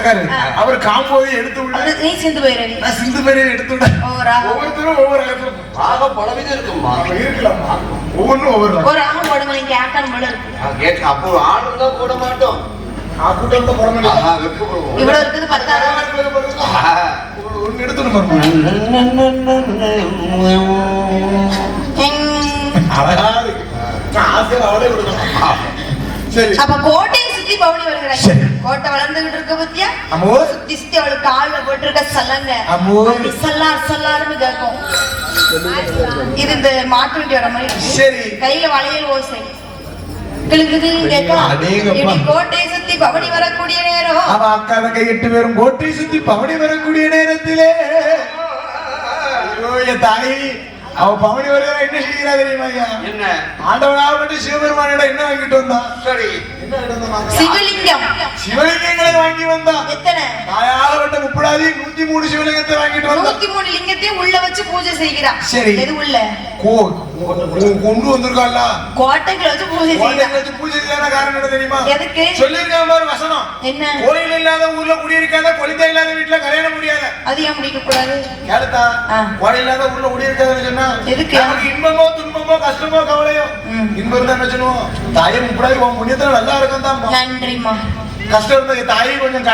இருக்காரு. அவர் காம்போது எடுத்து விட நீ சிந்து போயிரு. நான் சிந்து பேரே எடுத்து விட. ஒவ்வொருத்தரும் ஒவ்வொரு இடத்துல ராகம் பலவிதம் இருக்குமா? இருக்கலாமா? ஒவ்வொன்றும் ஒவ்வொரு ஒரு ராகம் போடுங்க. நீங்க கேட்கணும் போல இருக்கு. அப்போ ஆளும் தான் போட மாட்டோம். கூட்டம் தான் போட மாட்டோம். இவ்வளவு இருக்குது 10,000 ஒன்னு எடுத்துட்டு பாருங்க. அழகா இருக்கு. ஆசிரியர் அவளே கொடுக்கணும். சரி. அப்ப கோட்டையை சுத்தி பவனி வருகிறாங்க. கோட்டை வளர்ந்துகிட்டு இருக்க பத்தியா? சுத்தி சுத்தி அவளுக்கு கால்ல போட்டு இருக்க சல்லங்க சல்லார் சல்லாருன்னு கேட்கும். இது இந்த மாட்டு வண்டி வர மாதிரி. சரி. கையில வளையல் ஓசை கிளுக்குது கேட்கும். கோட்டையை சுத்தி பவனி வரக்கூடிய நேரம். அவ அக்கா கை 8 பேரும் கோட்டை சுத்தி பவனி வரக்கூடிய நேரத்திலே தாய் அவ பவனி வருகிற என்ன செய்கிறா தெரியுமா? என்ன ஆண்டவனாகப்பட்டு சிவபெருமானிடம் என்ன வாங்கிட்டு வந்தா? சரி. சிவலிங்கம். சிவலிங்கங்களை வாங்கி வந்தா. எத்தனை? தாயாகப்பட்ட 30 103 சிவலிங்கத்தை வாங்கிட்டு வந்தா. 103 லிங்கத்தையும் உள்ள வச்சு பூஜை செய்கிறா. சரி. எது உள்ள? கொண்டு வந்திருக்கால கோட்டைக்குள்ள வச்சு பூஜை செய்கிறா. பூஜை செய்யற காரணம் என்ன தெரியுமா? எதுக்கு? சொல்லிருக்காங்க பாரு வசனம். என்ன? கோயில் இல்லாத ஊர்ல குடியிருக்காத, கொலித்த இல்லாத வீட்டுல கல்யாணம் முடியாத. அது ஏன் முடிக்க கூடாது? கேளுதா? கோயில் இல்லாத ஊர்ல குடியிருக்காதுன்னு சொன்னா எதுக்கு? நமக்கு இன்பமோ துன்பமோ கஷ்டமோ கவலையோ இன்பம் தான் வச்சுனுவோம். தாயை 30 புண்ணியத்துல நல்லா இருக்கும் தான். நன்றிமா. கஷ்டம் இருந்தா தாயை கொஞ்சம்